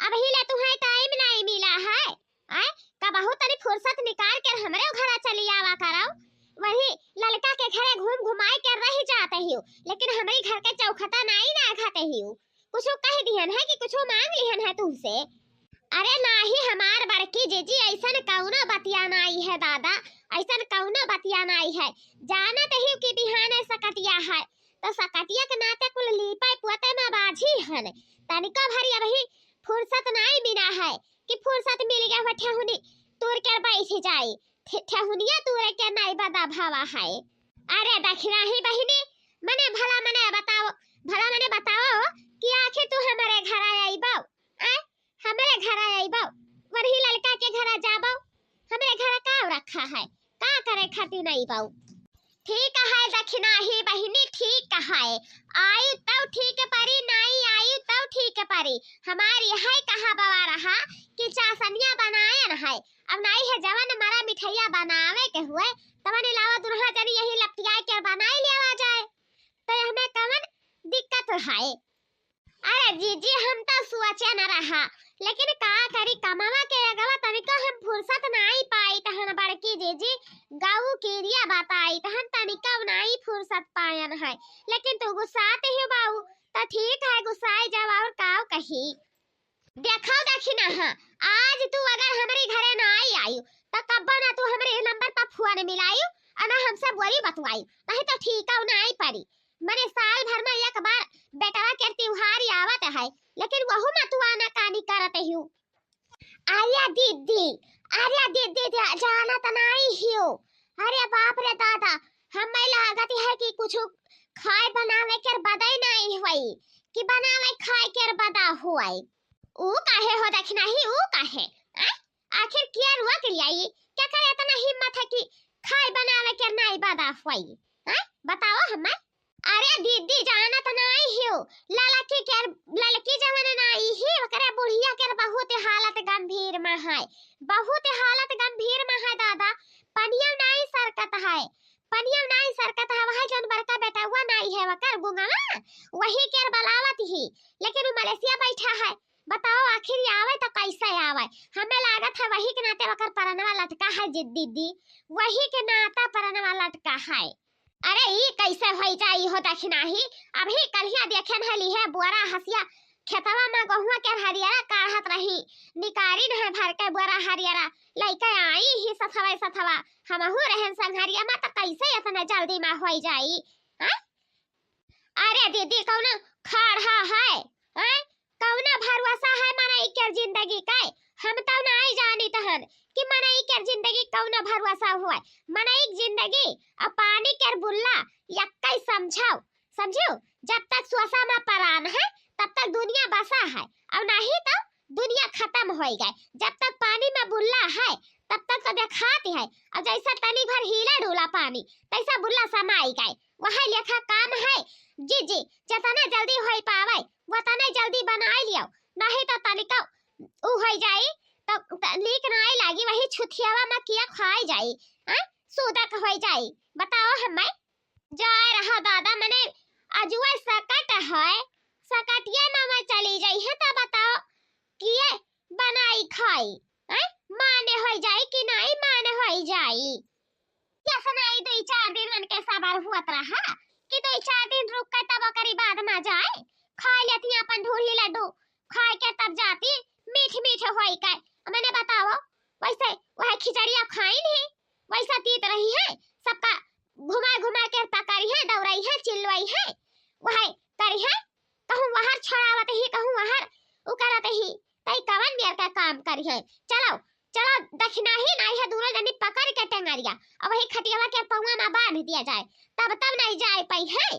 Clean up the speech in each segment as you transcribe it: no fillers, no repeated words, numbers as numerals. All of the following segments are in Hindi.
अब ही ले तुम्हें टाइम नहीं मिला है। आए का बहुत तनी फुर्सत निकाल कर हमरे घर चली आवा करो। वही लड़का के घरे घूम घुमाए कर रह जाते ही, लेकिन हमारे घर के चौखटा नहीं ना खाते ही। कुछ कह दिहन है कि कुछ मांग लिहन है तुमसे? अरे नाही हमार बड़की जीजी ऐसन कौनो बतिया नहीं है दादा, ऐसन कौनो बतिया नहीं है। जानत ही कि बिहाने सकटिया है तो सकटिया के नाते कुल लीपे पोते में बाजी हन। तनिका भरी अभी फुर्सत नहीं मिला है कि फुर्सत मिल गया हो ठेहुनी तूर के बैठ जाई। ठेहुनिया तूर के नहीं बदा भावा है। अरे दखना ही बहिनी मने भला मने बताओ कि आखिर तू हमारे घर आई बाऊ? हमारे घर आई बाऊ वही लड़का के घर जाबो? हमारे घर का रखा है का करे खाती नहीं बाऊ? ठीक है दखना ही बहिनी ठीक है। आयु तो ठीक परी नहीं आयु तो ठीक परी। हमारी है कहा बवा रहा कि चासनिया बनाए न है। अब नहीं है जवन मरा मिठाइया बनावे के हुए तवन लावा दुल्हा जनी यही लपटिया के बनाई लेवा जाए तो हमें कवन दिक्कत है? अरे जीजी हम तो सोचे न रहा, लेकिन का करी कमावा के अगवा तनिका हम फुर्सत नहीं पाई तहन बड़की जीजी गाऊ केरिया बताई तहन तनिका नहीं फुर्सत पायन है। लेकिन तू गुस्साते ही बाऊ तो ठीक है गुस्साई जाओ और काऊ कही। देखो दखिना हां आज तू अगर हमारे घरे ना आई तो कब ना तू हमारे नंबर पर फोन मिलायू और ना हमसे बोली बतवाई नहीं तो ठीक है नहीं पड़ी। मने साल भर में एक बार बेटवा के त्योहार आवत है, लेकिन वहु में तू आना कानी करत हियो। आर्या दीदी जाना त नहीं हियो। अरे बाप रे दादा हमें लागत है कि कुछ खाए बनावे के बदाई नहीं होई कि बनावे खाए के बदा होई। ऊ काहे हो दखना ही ऊ काहे? आखिर क्या रुआ के लिए क्या करे इतना हिम्मत है कि खाए बनावे के नहीं बदा होई? बताओ हमें। अरे दीदी जाना तो नहीं हियो लड़की जवन नहीं ही ओकरे बुढ़िया के बहुत हालत गंभीर में है। बहुत हालत गंभीर में है दादा। पनिया नहीं सरकत है वही जन बड़का बेटा हुआ नहीं है वकर गुंगा वही के बलावत ही, लेकिन वो मलेशिया बैठा है। बताओ आखिर आवे तो कैसे आवे? हमें लागत है वही के नाते वकर परनवा लटका है दीदी, वही के नाता परनवा लटका है। अरे ये कैसे हो जाई हो दखना ही? अभी कलिया देखन हली है बोरा हसिया खेतवा में गहुआ के हरियारा काढ़त रही निकारी न भर के बोरा हरियारा लइका आई ही सथवा हमहु रहन संघरिया में तो कैसे इतना जल्दी में हो जाई? अरे दीदी कौन खाड़ा है कौन भरोसा है मनाई के जिंदगी का? हम तो नहीं जानी तहन कि मनाई के जिंदगी कौन भरोसा हुआ। मनाई जिंदगी अब पानी के बुल्ला यक्कई समझो जब तक श्वासा में प्राण है तब तक दुनिया बसा है और नहीं तो दुनिया खत्म हो गई। जब तक पानी में बुल्ला है तब तक तो दिखाती है और जैसा तनी भर हीला डोला पानी तैसा बुल्ला समाई गए। वही लेखा काम है जी जितना जल्दी हो पावे उतना जल्दी बनाई लियो, नहीं तो तनिका उ हो जाई तो नीक नहीं लागी वही छुथियावा में किया खाई जाई सूदक हो जाई। बताओ हमें जाए रहा दादा मने अजुआ सकट है सकटिया में चली जाई है तो बताओ किए बनाई खाई माने हो जाई कि नहीं माने हो जाई? क्या सुनाई 2-4 दिन मन के सबर हुआ रहा कि 2-4 दिन रुक के तब करी बाद में जाए खा लेती अपन ढोली लड्डू खाए के तब जाती मीठ होई का। मैंने बताओ वैसे वह खिचड़िया खाई नहीं वैसा तीत रही है सबका घुमा के पकड़ी है दौड़ाई है चिल्लवाई है वह करी है कहूं वहां छोड़ावत ही कहूं वहां उकरत ही तई कवन मेर का काम करी है। चलो दखना ही नहीं है दूर जनी पकड़ के टेंगरिया और वही खटियावा के पौवा में बांध दिया जाए तब नहीं जाए पाई है।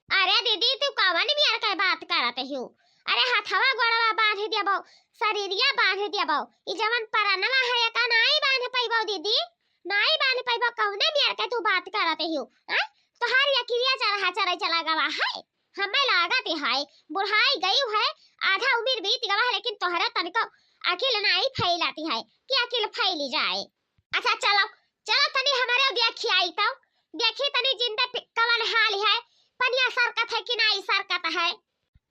अरे दीदी तू कवन मेर का बात करत हो? अरे हथवा गोड़वा बांध देबो शरीरिया बांध देबो ई जवन परनवा है का नहीं बांध पाइबो दीदी नहीं बांध पाइबो कौने मेर के तू बात करत हो? तोहार यकिरिया चला गवा है हमें लागत है बुढ़ाई गई है आधा उम्र बीत गवा है, लेकिन तोहरा तनिको अकेले नहीं फैलाती है कि अकेले फैली जाए। अच्छा चलो तनी हमारे देखी तो देखी तनी जिंदा कवन हाल है पनिया सरकत है कि नहीं सरकत है?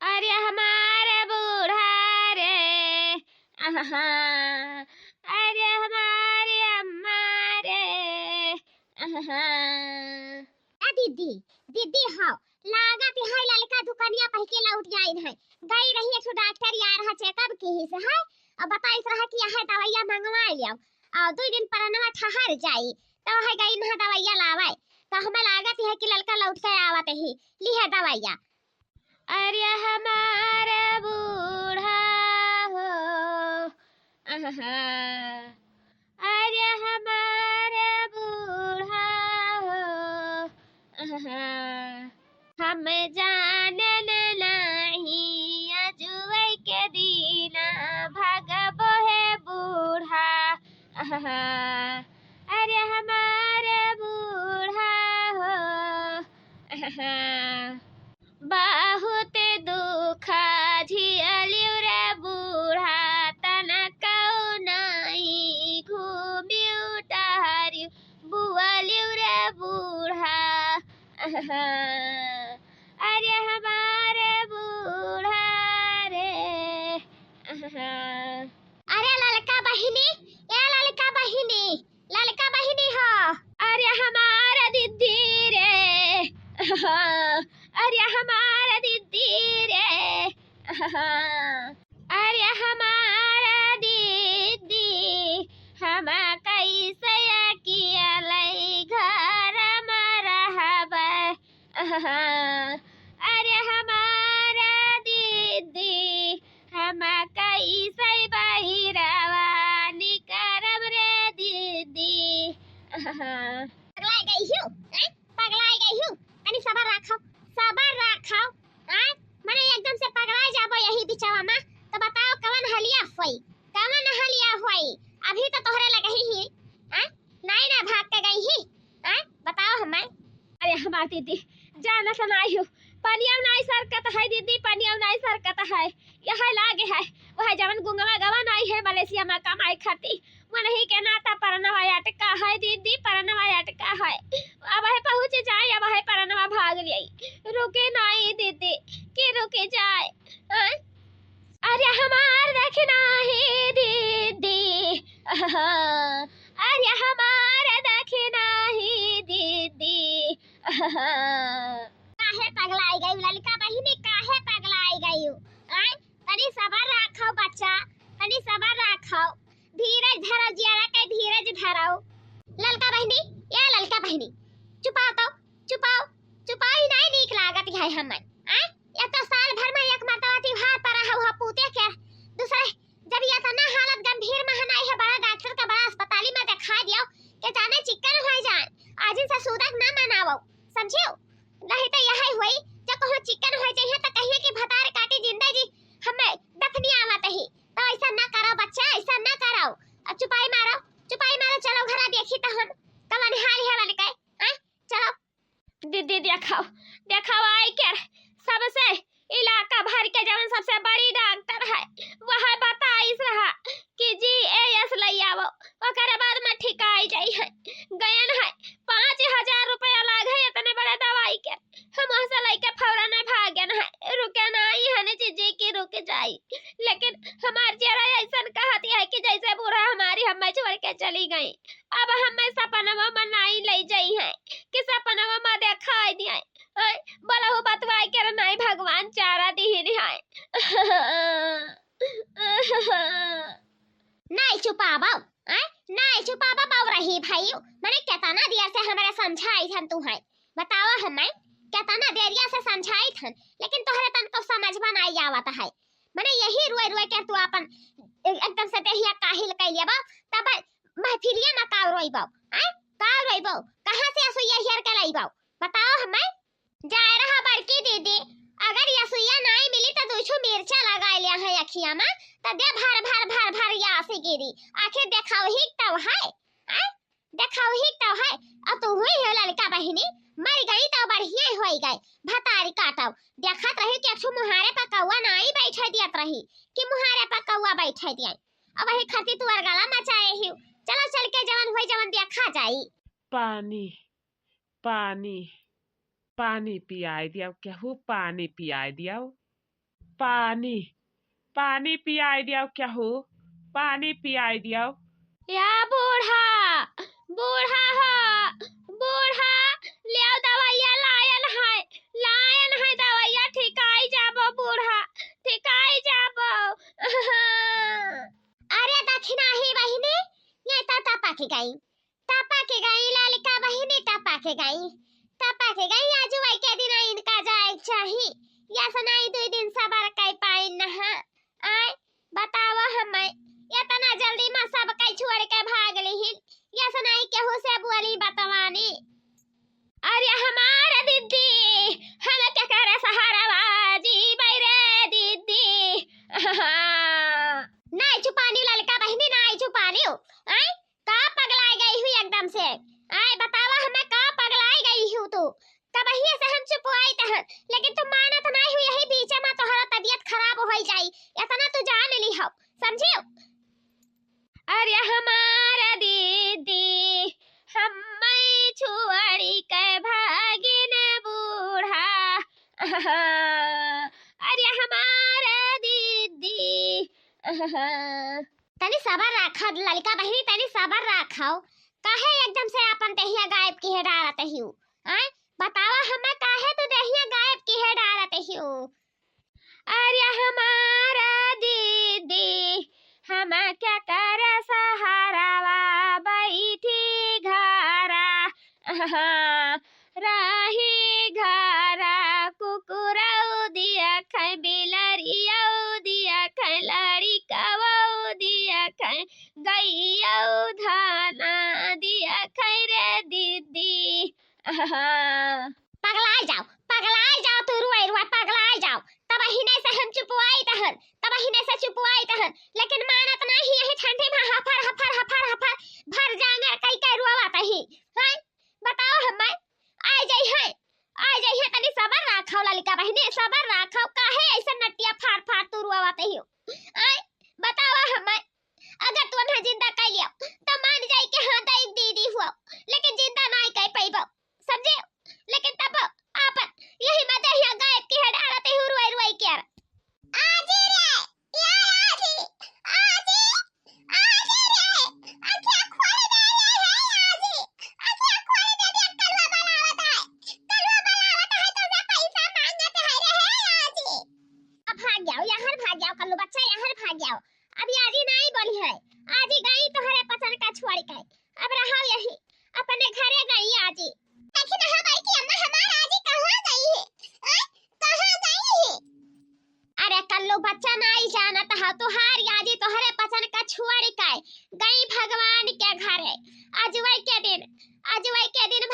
अरे हमारे बूढ़ा रे अरे हमारे अम्मा रे। दीदी दीदी हाँ लागत है लड़का दुकानिया पह के लौट जाइन है गई रही एक डॉक्टर यार हा चेकअप की ही से है अब बताइस रहा कि यह दवाइया मंगवा लियो और 2 दिन परनवा ठहर जाई तो है गई ना दवाइया लावे तो हमें लागत है कि लड़का लौट के आवत ही ली है दवाइया। अरे हमारा बूढ़ा हो अरे हमारा बूढ़ा हो हम जानन नहीं अजुए के दीना भगबो है बूढ़ा। अरे हमारा बूढ़ा हो बहुत दुख झियलिउ रे बूढ़ा तनकौ नहीं घूमिउ टहरिउ बुअलिउ रे बूढ़ा। अरे हमारे बूढ़ा रे। अरे ललका बहिनी ललका बहिनी हो अरे हमारा दीदी रे। अरे हमारा दीदी रे। अरे हमारा दीदी हम कैसे किया लई घर में रहबै। अरे हमारा दीदी हम कैसे बहिरवा निकरब रे दीदी। पगलाई गई हूँ तनी सबर रखो मने एकदम से पगला जाबो यही बिचवा में तो बताओ कवन हलिया होई अभी तो तोहरे लगे ही नहीं ना भाग के गई ही बताओ हमें। अरे हमार दीदी जाना सुनाई हो पनिया नहीं सरकत है दीदी पनिया नहीं सरकत है यह लागे है वह जवन गुंगवा गवा नहीं है मलेशिया में कमाई खाती वो नहीं के नाता परनवा अटका है दीदी परनवा अटका है अब है पहुंच जाए अब है परनवा भाग गई रुके नहीं दीदी के रुके जाए। अरे हमार देखना है दीदी अरे हमार देखना है दीदी। काहे पगलाई गई ललिका बहिनी काहे पगलाई गई तनी सबर रखो बच्चा तनी सबर रखो धीरज धरो जियारा के धीरज धरो। ललका बहिनी चुपाओ ही नहीं नीक लागत है हमें या तो साल भर में एक मरतबा त्योहार पर हुआ पूते के दूसरे जब ये तना हालत गंभीर में नहीं है बड़ा डॉक्टर का बड़ा अस्पताल में दिखा दियो के जाने चिकन हो जाए आज से सूदक ना मनावो समझियो नहीं तो यह हुई जब कहो चिकन हो जाए तो कहिए कि भतार काटी जिंदगी हमें दफनी आवत ही तो ऐसा ना करो बच्चा ऐसा ना करो चुपाई मारो चलो घरा देखी तो हम कवन हाल है वाले के चलो दीदी देखाओ आई के सबसे इलाका भर के जवन सबसे बड़ी डॉक्टर है वह बताइस रहा कि जी एस लई आवो ओकरे बाद में ठिकाई जाई है गयन है 5000 रुपया लाग है इतने बड़े दवाई के हम से लेके फौरन भागन है रुके नहीं हने जी की रुक जाई लेकिन हमार जरा ऐसा कहती है कि जैसे पूरा हमारी हमें छोड़ के चली गई अब हमें सपनवा में नहीं ले जाई है कि सपनवा में दिखाई दिया बोला वो बतवाई के नहीं भगवान चारा दी है नहीं छुपावा बाव रही भाई मैंने कितना देर से हमारे समझाई थन तू है बताओ हमें कितना देरिया से समझाई थन लेकिन तोहरे तन को समझ में नहीं आवत है मैंने यही रोए के तू अपन एकदम से देहिया काहिल कैलिया बा तब महफिलिया में का रोइबो कहां से असुइया हेर के लाइबो बताओ हमें जाए रहा बड़की दीदी अगर यसुइया नहीं मिली तो 200 मिर्चा लगा लिया है अखिया में तो दे भर या से गिरी आखिर देखाओ ही तो है अब तो हुई है लड़का बहिनी मर गई तो बढ़िया होई गई भतारी काटव देखत रही कि एकठो मुहारे पर कौवा नहीं बैठे दियत रही कि मुहारे पर कौवा बैठे दिया अब वही खती तू गला मचाए ही चलो चल के जवन होई जवन देखा जाई। पानी पियाई दिया केहू पानी पियाई दिया पानी पियाई दिया केहू पानी पियाई दियो। या बूढ़ा बूढ़ा हो बूढ़ा ले आओ दवाइया लायन है दवाइया ठिकाई जाबो बूढ़ा ठिकाई जाबो। अरे दक्षिणा ही बहिनी ये तपा के गई ललिका बहिनी तपा के गई आजू आई के दिन इनका जाए चाही या सनाई 2 दिन सबर कई पाई नहा आय बताओ हमें इतना जल्दी में सब कई छोड़ के भाग ली या सनाई केहू से बोली बतवानी। अरे हमारा दीदी हम क्या करे सहारा बाजी बैरे दीदी। नहीं छुपानी ललका बहनी नहीं छुपानी आय का पगलाई गई हुई एकदम से आय बतावा हमें का पगलाई गई हूँ तू कबहिए से हम छुपवाई तहन लेकिन तुम मानत नहीं हुई यही बीच में तोहरा तबीयत खराब हो जाई इतना तू जान ली हो समझियो। अरे हमारा दीदी हम छुआड़ी के भागिन बूढ़ा। अरे हमारा दीदी तनी सबर रखा ललिका बहनी तनी सबर रखाओ काहे एकदम से अपन तहिया गायब की है डालत हियो हैं बतावा हमें काहे तू तहिया गायब की है डालत हियो। अरे हमारा दीदी हम क्या करे सहारा बैठी घरा रही घरा कुकुरौ दिया खै बिलरियौ दिया खै लड़िकवौ दिया खै गैयौ धाना दिया खै रे दीदी। पगलाई जाओ तू रुआ पगलाई जाओ तब हिने से हम चुपवाई तहन लेकिन मानत नहीं यही ठंडी में हफर भर जांगर कई रुआवत ही हैं बताओ हमें आ जाई है तनी सबर राखौ ललिका बहनी सबर राखौ काहे ऐसा नटिया फाड़ तू रुआवत ही आय बताओ हमें अगर तू हमें जिंदा कर लियो तो मान जाई के हां दई दीदी हुआ लेकिन जिंदा नहीं कर पैबो समझे लेकिन तब आपन यही मदे ही गायब की है डालते ही रुई के आजी रे या आजी रे आंखें खोल दे है आजी आंखें खोल दे कलवा बनावत है तो मैं पैसा मांगते है रे आजी। अब भाग जाओ कल्लू बच्चा यहाँ भाग जाओ अभी आजी नहीं बोली है आजी गई तोहरे पसंद का छोड़ के अब रहो यही अपने घरे गई आजी लेकिन हां भाई की अम्मा हमारा आजी कहां गई है कहां गई है। अरे कल्लू बच्चा नहीं जानत है तुहार आजी तोहरे पसंद का छोड़ के गई भगवान के घरे आजवई के दिन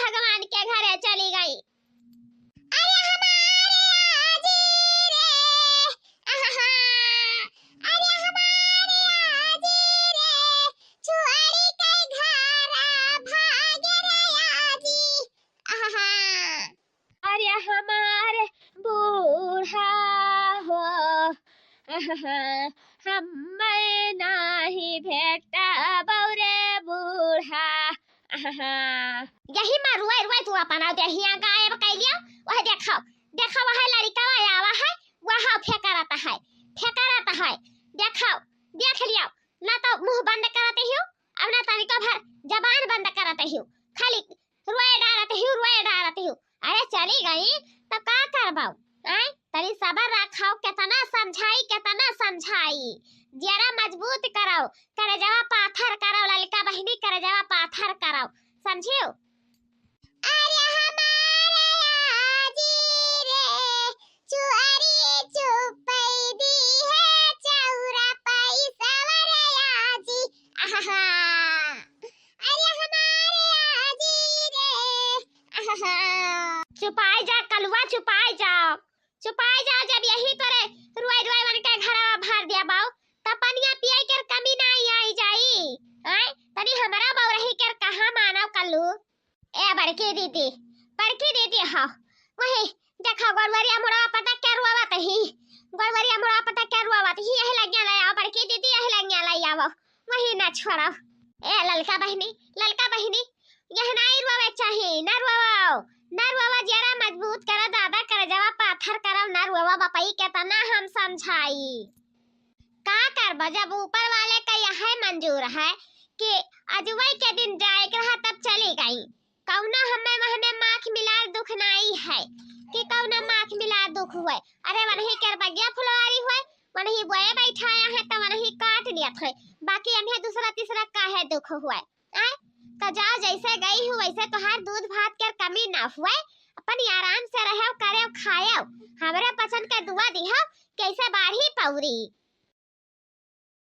भगवान के घरे चली गई। अरे हमारे आजी रे अरे हमारे आजी रे छुआड़ी के घरा भाग रे आजी। अरे हमारे बूढ़ा हो हम नहीं भेटा बौरे बूढ़ा। यही में रुए तू अपना देहिया गायब कर लिया वह देखो वह लड़का आवा है वह फेंकरता है देख लिया ना तो मुंह बंद करते हो अब ना तनिको भर जबान बंद करते हो खाली रुए डालते हो। अरे चली गई तो का करबाऊ आय तनी सबर रखाओ कितना समझाई जरा मजबूत कराओ करे जवा पाथर कराओ ललिका बहनी करे जवा पाथर कराओ समझियो। अरे हमारे आजी रे चुअरी चुपई दी है चौरा पैसा रे आजी। अरे हमारे आजी रे छुपाई जा कलवा छुपाई जाओ जब यही तोरे रुई बन के घरवा भर दिया बाऊ तब पनिया पियाई कर कमी नहीं आई जाई हैं तनी हमरा बाऊ रही कर कहां मानव कल्लू ए बड़की दीदी हां वही देखा गोरवरिया मोड़ा पता क्या रुआवत ही यही लगिया ले आओ बड़की दीदी यही लगिया ले आओ वही ना छोड़ो ए ललका बहनी यह नहीं रुआवे चाहिए ना रुआवा जरा मजबूत करा दादा कर जवा पाथर करा ना रुआवा बापई के तना हम समझाई का करबो जब ऊपर वाले यह मंजूर है कि अजवई के दिन जाए रहा तब चली गई। कौना हमें वहने माख मिला दुख नहीं है कि कौना माख मिला दुख हुए। अरे वही कर बगिया फुलवारी हुए, वही बोए बैठाया है तो वही काट लिया थे, बाकी अन्य दूसरा तीसरा काहे दुख हुए। आए तो जाओ, जैसे गई हूँ वैसे तोहार दूध भात के कमी ना हुए, अपन आराम से रहो करे खाओ, हमारे पसंद के दुआ दिहो कैसे बाढ़ी पौरी।